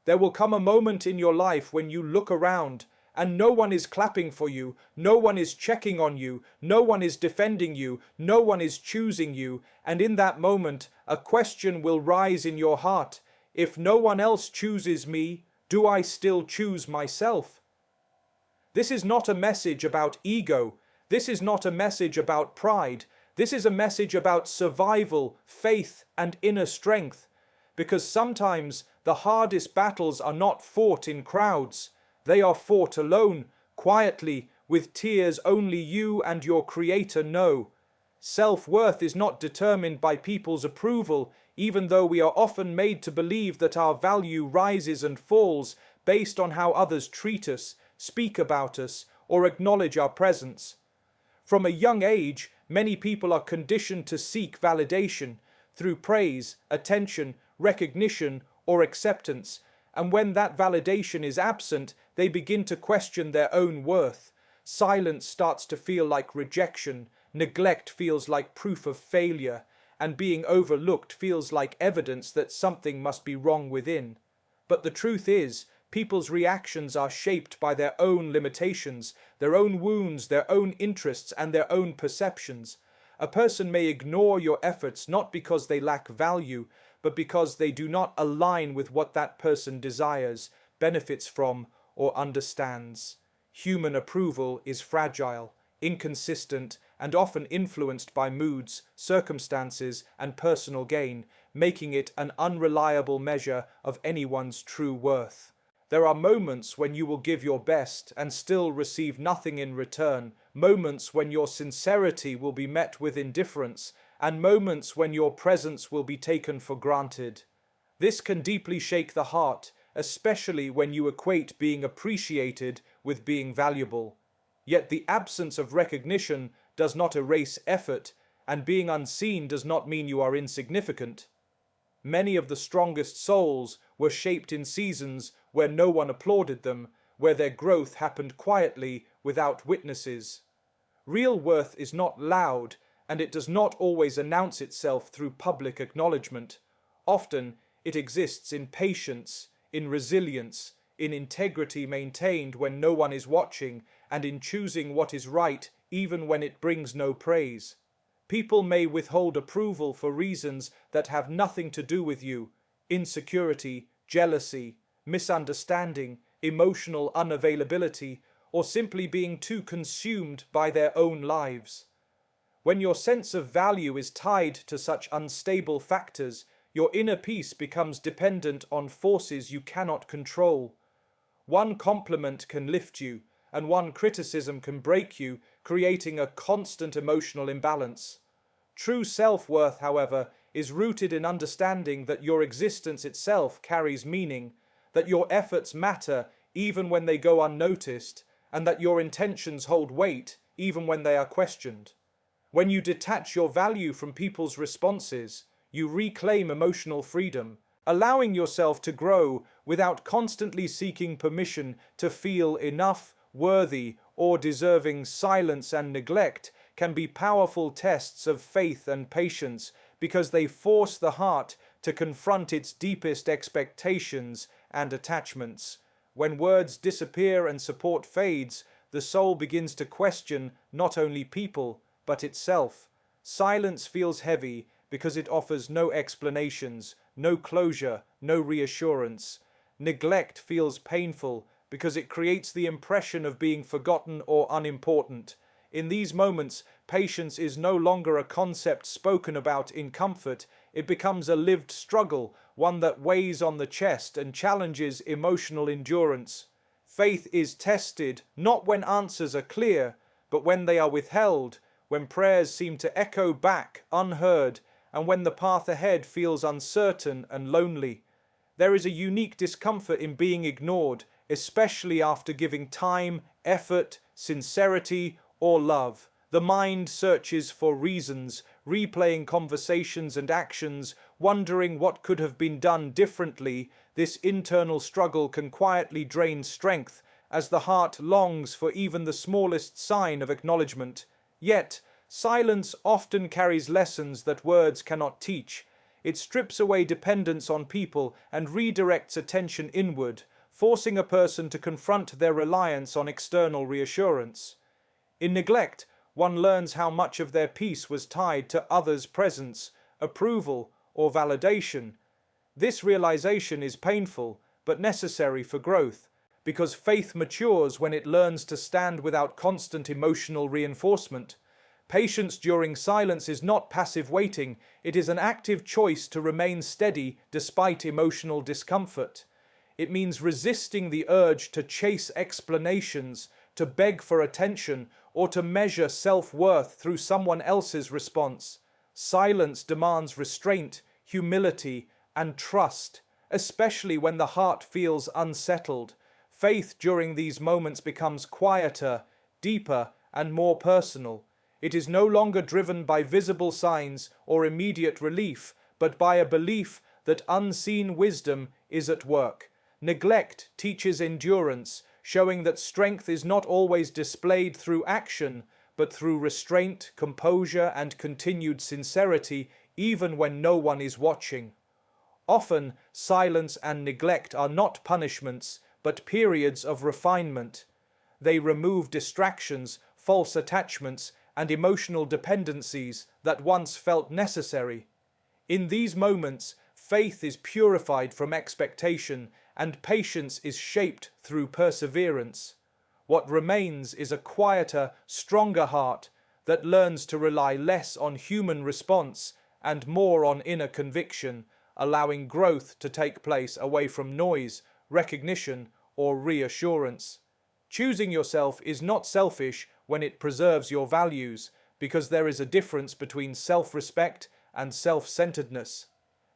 There will come a moment in your life when you look around and no one is clapping for you, no one is checking on you, no one is defending you, no one is choosing you, and in that moment a question will rise in your heart. If no one else chooses me, do I still choose myself? This is not a message about ego. This is not a message about pride. This is a message about survival, faith, and inner strength. Because sometimes the hardest battles are not fought in crowds. They are fought alone, quietly, with tears only you and your Creator know. Self-worth is not determined by people's approval, even though we are often made to believe that our value rises and falls based on how others treat us, speak about us, or acknowledge our presence. From a young age, many people are conditioned to seek validation through praise, attention, recognition, or acceptance, and when that validation is absent, they begin to question their own worth. Silence starts to feel like rejection, neglect feels like proof of failure, and being overlooked feels like evidence that something must be wrong within. But the truth is, people's reactions are shaped by their own limitations, their own wounds, their own interests, and their own perceptions. A person may ignore your efforts not because they lack value, but because they do not align with what that person desires, benefits from, or understands. Human approval is fragile, inconsistent, and often influenced by moods, circumstances, and personal gain, making it an unreliable measure of anyone's true worth. There are moments when you will give your best and still receive nothing in return, moments when your sincerity will be met with indifference, and moments when your presence will be taken for granted. This can deeply shake the heart, especially when you equate being appreciated with being valuable. Yet the absence of recognition does not erase effort, and being unseen does not mean you are insignificant. Many of the strongest souls were shaped in seasons where no one applauded them, where their growth happened quietly without witnesses. Real worth is not loud, and it does not always announce itself through public acknowledgement. Often it exists in patience, in resilience, in integrity maintained when no one is watching, and in choosing what is right even when it brings no praise. People may withhold approval for reasons that have nothing to do with you: insecurity, jealousy, misunderstanding, emotional unavailability, or simply being too consumed by their own lives. When your sense of value is tied to such unstable factors, your inner peace becomes dependent on forces you cannot control. One compliment can lift you, and one criticism can break you, creating a constant emotional imbalance. True self-worth, however, is rooted in understanding that your existence itself carries meaning, that your efforts matter even when they go unnoticed, and that your intentions hold weight even when they are questioned. When you detach your value from people's responses, you reclaim emotional freedom, allowing yourself to grow without constantly seeking permission to feel enough, worthy, or deserving. Silence and neglect can be powerful tests of faith and patience because they force the heart to confront its deepest expectations and attachments. When words disappear and support fades, the soul begins to question not only people, but itself. Silence feels heavy because it offers no explanations, no closure, no reassurance. Neglect feels painful because it creates the impression of being forgotten or unimportant. In these moments, patience is no longer a concept spoken about in comfort. It becomes a lived struggle, one that weighs on the chest and challenges emotional endurance. Faith is tested not when answers are clear, but when they are withheld, when prayers seem to echo back unheard, and when the path ahead feels uncertain and lonely. There is a unique discomfort in being ignored, especially after giving time, effort, sincerity, or love. The mind searches for reasons, replaying conversations and actions, wondering what could have been done differently. This internal struggle can quietly drain strength, as the heart longs for even the smallest sign of acknowledgement. Yet, silence often carries lessons that words cannot teach. It strips away dependence on people and redirects attention inward, forcing a person to confront their reliance on external reassurance. In neglect, one learns how much of their peace was tied to others' presence, approval, or validation. This realization is painful, but necessary for growth, because faith matures when it learns to stand without constant emotional reinforcement. Patience during silence is not passive waiting, it is an active choice to remain steady despite emotional discomfort. It means resisting the urge to chase explanations, to beg for attention, or to measure self-worth through someone else's response. Silence demands restraint, humility, and trust, especially when the heart feels unsettled. Faith during these moments becomes quieter, deeper, and more personal. It is no longer driven by visible signs or immediate relief, but by a belief that unseen wisdom is at work. Neglect teaches endurance, showing that strength is not always displayed through action, but through restraint, composure, and continued sincerity, even when no one is watching. Often, silence and neglect are not punishments, but periods of refinement. They remove distractions, false attachments, and emotional dependencies that once felt necessary. In these moments, faith is purified from expectation, and patience is shaped through perseverance. What remains is a quieter, stronger heart that learns to rely less on human response and more on inner conviction, allowing growth to take place away from noise, recognition, or reassurance. Choosing yourself is not selfish when it preserves your values, because there is a difference between self-respect and self-centeredness.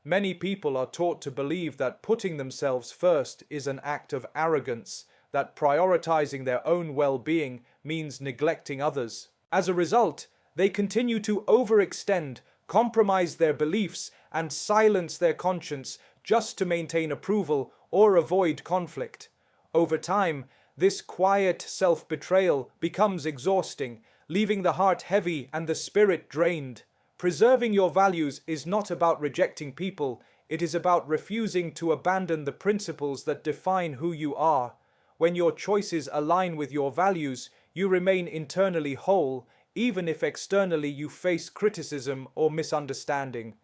Many people are taught to believe that putting themselves first is an act of arrogance, that prioritizing their own well-being means neglecting others. As a result, they continue to overextend, compromise their beliefs, and silence their conscience just to maintain approval or avoid conflict. Over time, this quiet self-betrayal becomes exhausting, leaving the heart heavy and the spirit drained. Preserving your values is not about rejecting people, it is about refusing to abandon the principles that define who you are. When your choices align with your values, you remain internally whole, even if externally you face criticism or misunderstanding.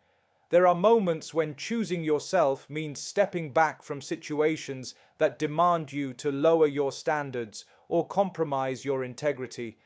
There are moments when choosing yourself means stepping back from situations that demand you to lower your standards or compromise your integrity.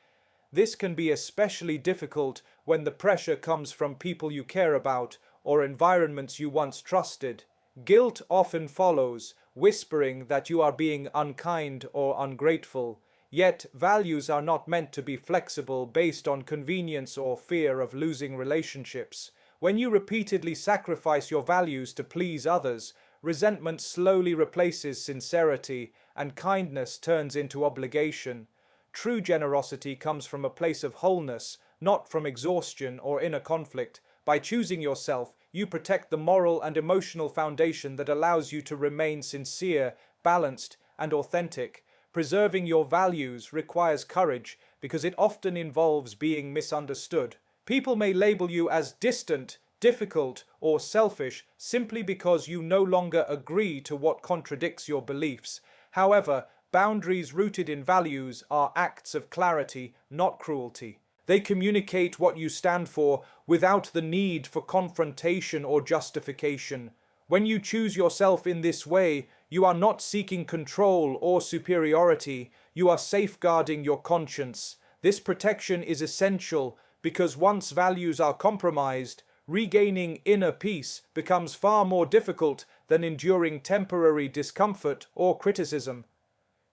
This can be especially difficult when the pressure comes from people you care about or environments you once trusted. Guilt often follows, whispering that you are being unkind or ungrateful. Yet, values are not meant to be flexible based on convenience or fear of losing relationships. When you repeatedly sacrifice your values to please others, resentment slowly replaces sincerity and kindness turns into obligation. True generosity comes from a place of wholeness, not from exhaustion or inner conflict. By choosing yourself, you protect the moral and emotional foundation that allows you to remain sincere, balanced, and authentic. Preserving your values requires courage because it often involves being misunderstood. People may label you as distant, difficult, or selfish simply because you no longer agree to what contradicts your beliefs. However, boundaries rooted in values are acts of clarity, not cruelty. They communicate what you stand for without the need for confrontation or justification. When you choose yourself in this way, you are not seeking control or superiority, you are safeguarding your conscience. This protection is essential because once values are compromised, regaining inner peace becomes far more difficult than enduring temporary discomfort or criticism.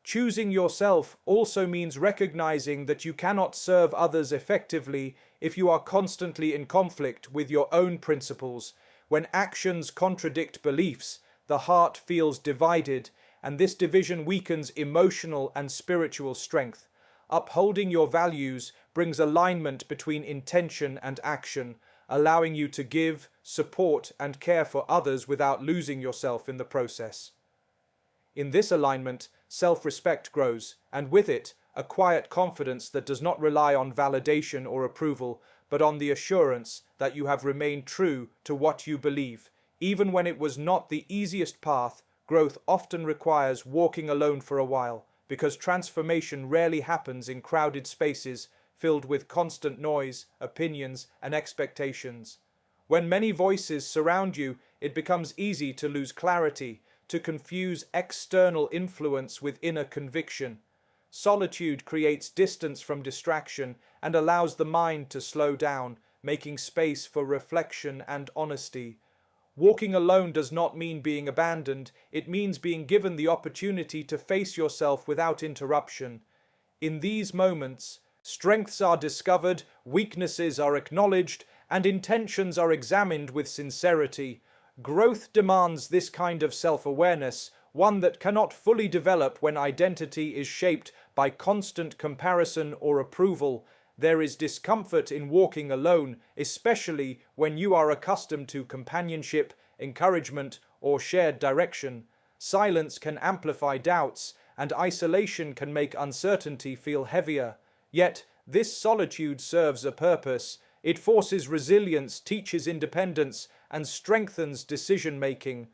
Choosing yourself also means recognizing that you cannot serve others effectively if you are constantly in conflict with your own principles. When actions contradict beliefs, the heart feels divided, and this division weakens emotional and spiritual strength. Upholding your values brings alignment between intention and action, allowing you to give, support, and care for others without losing yourself in the process. In this alignment, self-respect grows, and with it, a quiet confidence that does not rely on validation or approval, but on the assurance that you have remained true to what you believe. Even when it was not the easiest path, growth often requires walking alone for a while, because transformation rarely happens in crowded spaces filled with constant noise, opinions, and expectations. When many voices surround you, it becomes easy to lose clarity, to confuse external influence with inner conviction. Solitude creates distance from distraction and allows the mind to slow down, making space for reflection and honesty. Walking alone does not mean being abandoned, it means being given the opportunity to face yourself without interruption. In these moments, strengths are discovered, weaknesses are acknowledged, and intentions are examined with sincerity. Growth demands this kind of self-awareness, one that cannot fully develop when identity is shaped by constant comparison or approval. There is discomfort in walking alone, especially when you are accustomed to companionship, encouragement, or shared direction. Silence can amplify doubts, and isolation can make uncertainty feel heavier. Yet, this solitude serves a purpose. It forces resilience, teaches independence, and strengthens decision-making.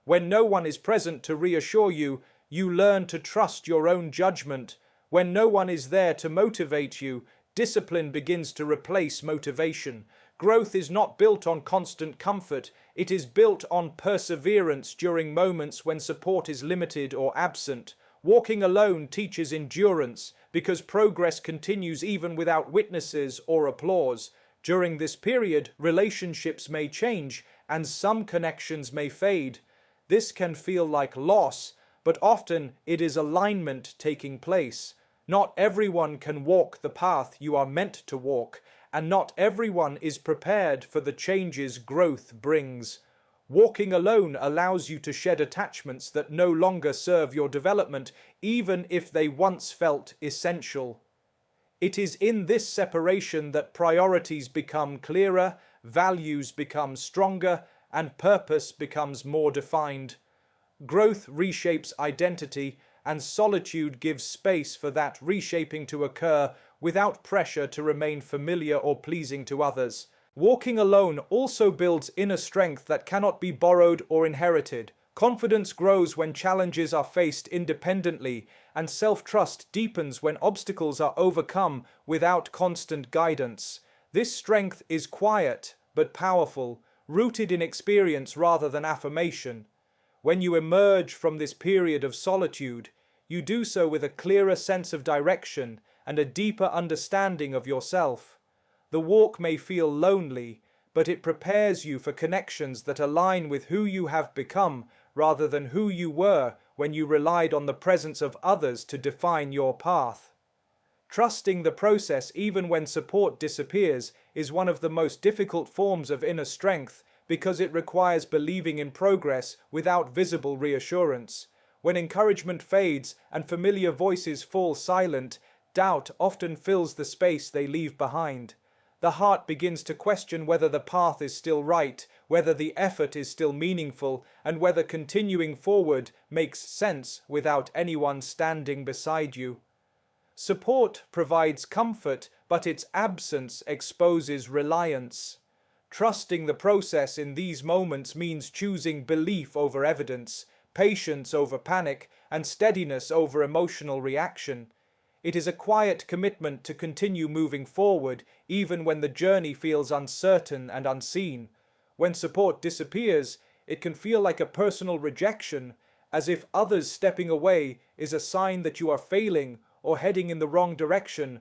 When no one is present to reassure you, you learn to trust your own judgment. When no one is there to motivate you, discipline begins to replace motivation. Growth is not built on constant comfort, it is built on perseverance during moments when support is limited or absent. Walking alone teaches endurance, because progress continues even without witnesses or applause. During this period, relationships may change, and some connections may fade. This can feel like loss, but often it is alignment taking place. Not everyone can walk the path you are meant to walk, and not everyone is prepared for the changes growth brings. Walking alone allows you to shed attachments that no longer serve your development, even if they once felt essential. It is in this separation that priorities become clearer, values become stronger, and purpose becomes more defined. Growth reshapes identity, and solitude gives space for that reshaping to occur without pressure to remain familiar or pleasing to others. Walking alone also builds inner strength that cannot be borrowed or inherited. Confidence grows when challenges are faced independently, and self-trust deepens when obstacles are overcome without constant guidance. This strength is quiet but powerful, rooted in experience rather than affirmation. When you emerge from this period of solitude, you do so with a clearer sense of direction and a deeper understanding of yourself. The walk may feel lonely, but it prepares you for connections that align with who you have become rather than who you were when you relied on the presence of others to define your path. Trusting the process even when support disappears is one of the most difficult forms of inner strength because it requires believing in progress without visible reassurance. When encouragement fades and familiar voices fall silent, doubt often fills the space they leave behind. The heart begins to question whether the path is still right, whether the effort is still meaningful, and whether continuing forward makes sense without anyone standing beside you. Support provides comfort, but its absence exposes reliance. Trusting the process in these moments means choosing belief over evidence, patience over panic, and steadiness over emotional reaction. It is a quiet commitment to continue moving forward even when the journey feels uncertain and unseen. When support disappears, it can feel like a personal rejection, as if others stepping away is a sign that you are failing or heading in the wrong direction.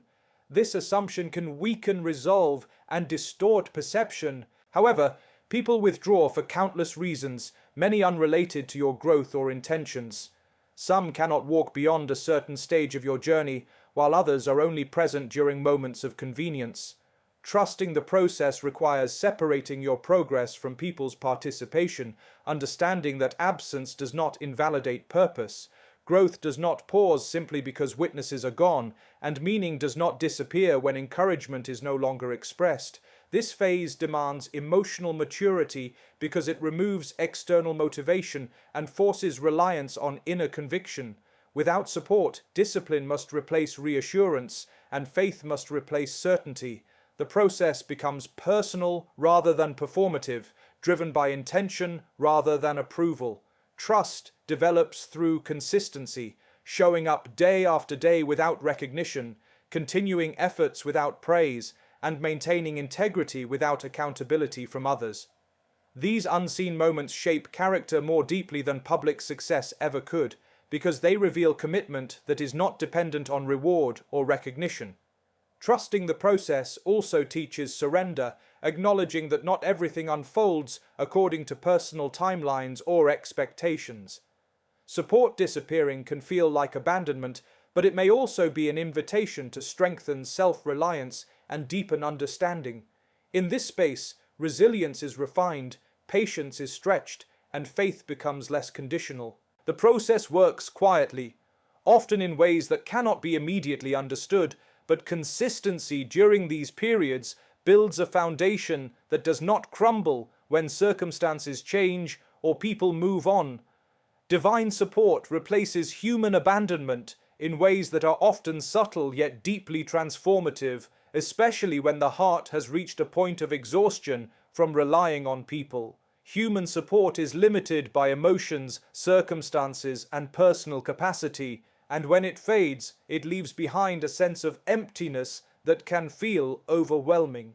This assumption can weaken resolve and distort perception. However, people withdraw for countless reasons, many unrelated to your growth or intentions. Some cannot walk beyond a certain stage of your journey, while others are only present during moments of convenience. Trusting the process requires separating your progress from people's participation, understanding that absence does not invalidate purpose. Growth does not pause simply because witnesses are gone, and meaning does not disappear when encouragement is no longer expressed. This phase demands emotional maturity because it removes external motivation and forces reliance on inner conviction. Without support, discipline must replace reassurance, and faith must replace certainty. The process becomes personal rather than performative, driven by intention rather than approval. Trust develops through consistency, showing up day after day without recognition, continuing efforts without praise, and maintaining integrity without accountability from others. These unseen moments shape character more deeply than public success ever could, because they reveal commitment that is not dependent on reward or recognition. Trusting the process also teaches surrender, acknowledging that not everything unfolds according to personal timelines or expectations. Support disappearing can feel like abandonment, but it may also be an invitation to strengthen self-reliance and deepen understanding. In this space, resilience is refined, patience is stretched, and faith becomes less conditional. The process works quietly, often in ways that cannot be immediately understood, but consistency during these periods builds a foundation that does not crumble when circumstances change or people move on. Divine support replaces human abandonment in ways that are often subtle yet deeply transformative, especially when the heart has reached a point of exhaustion from relying on people. Human support is limited by emotions, circumstances, and personal capacity, and when it fades, it leaves behind a sense of emptiness that can feel overwhelming.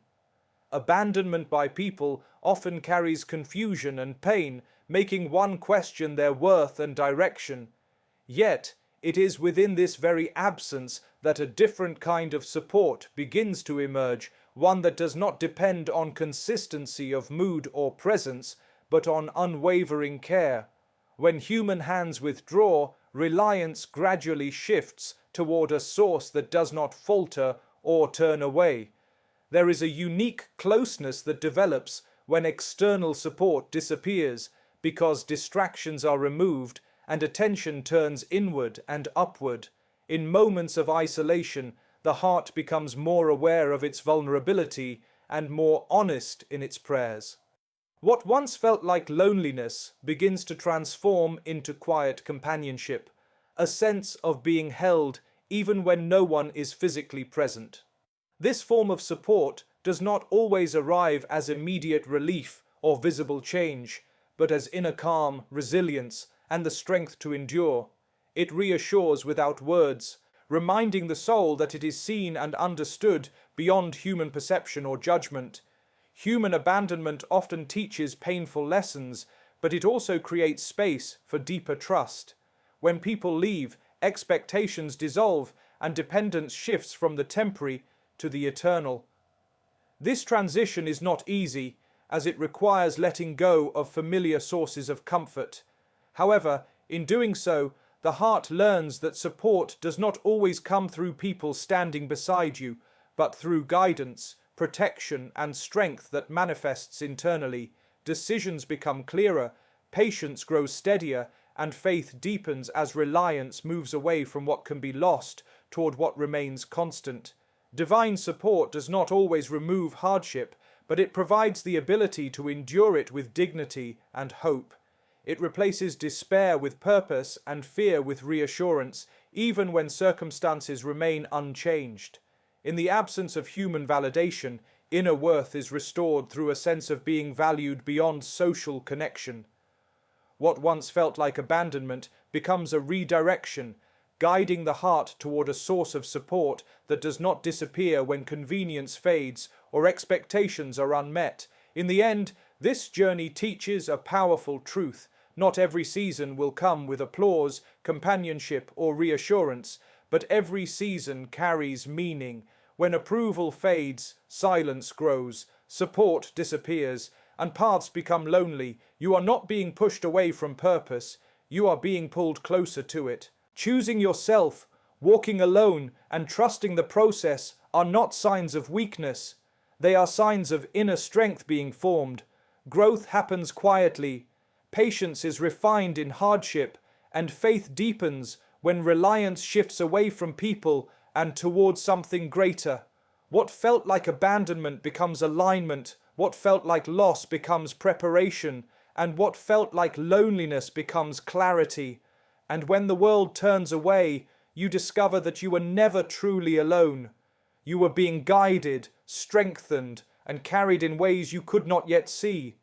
Abandonment by people often carries confusion and pain, making one question their worth and direction. Yet, it is within this very absence that a different kind of support begins to emerge, one that does not depend on consistency of mood or presence, but on unwavering care. When human hands withdraw, reliance gradually shifts toward a source that does not falter or turn away. There is a unique closeness that develops when external support disappears, because distractions are removed and attention turns inward and upward. In moments of isolation, the heart becomes more aware of its vulnerability and more honest in its prayers. What once felt like loneliness begins to transform into quiet companionship, a sense of being held even when no one is physically present. This form of support does not always arrive as immediate relief or visible change, but as inner calm, resilience, and the strength to endure. It reassures without words, reminding the soul that it is seen and understood beyond human perception or judgment. Human abandonment often teaches painful lessons, but it also creates space for deeper trust. When people leave, expectations dissolve and dependence shifts from the temporary to the eternal. This transition is not easy, as it requires letting go of familiar sources of comfort. However, in doing so, the heart learns that support does not always come through people standing beside you, but through guidance, protection, and strength that manifests internally. Decisions become clearer, patience grows steadier, and faith deepens as reliance moves away from what can be lost toward what remains constant. Divine support does not always remove hardship, but it provides the ability to endure it with dignity and hope. It replaces despair with purpose and fear with reassurance, even when circumstances remain unchanged. In the absence of human validation, inner worth is restored through a sense of being valued beyond social connection. What once felt like abandonment becomes a redirection, guiding the heart toward a source of support that does not disappear when convenience fades or expectations are unmet. In the end, this journey teaches a powerful truth. Not every season will come with applause, companionship, or reassurance, but every season carries meaning. When approval fades, silence grows, support disappears, and paths become lonely, you are not being pushed away from purpose, you are being pulled closer to it. Choosing yourself, walking alone, and trusting the process are not signs of weakness. They are signs of inner strength being formed. Growth happens quietly. Patience is refined in hardship, and faith deepens when reliance shifts away from people and towards something greater. What felt like abandonment becomes alignment, what felt like loss becomes preparation, and what felt like loneliness becomes clarity. And when the world turns away, you discover that you were never truly alone. You were being guided, strengthened, and carried in ways you could not yet see.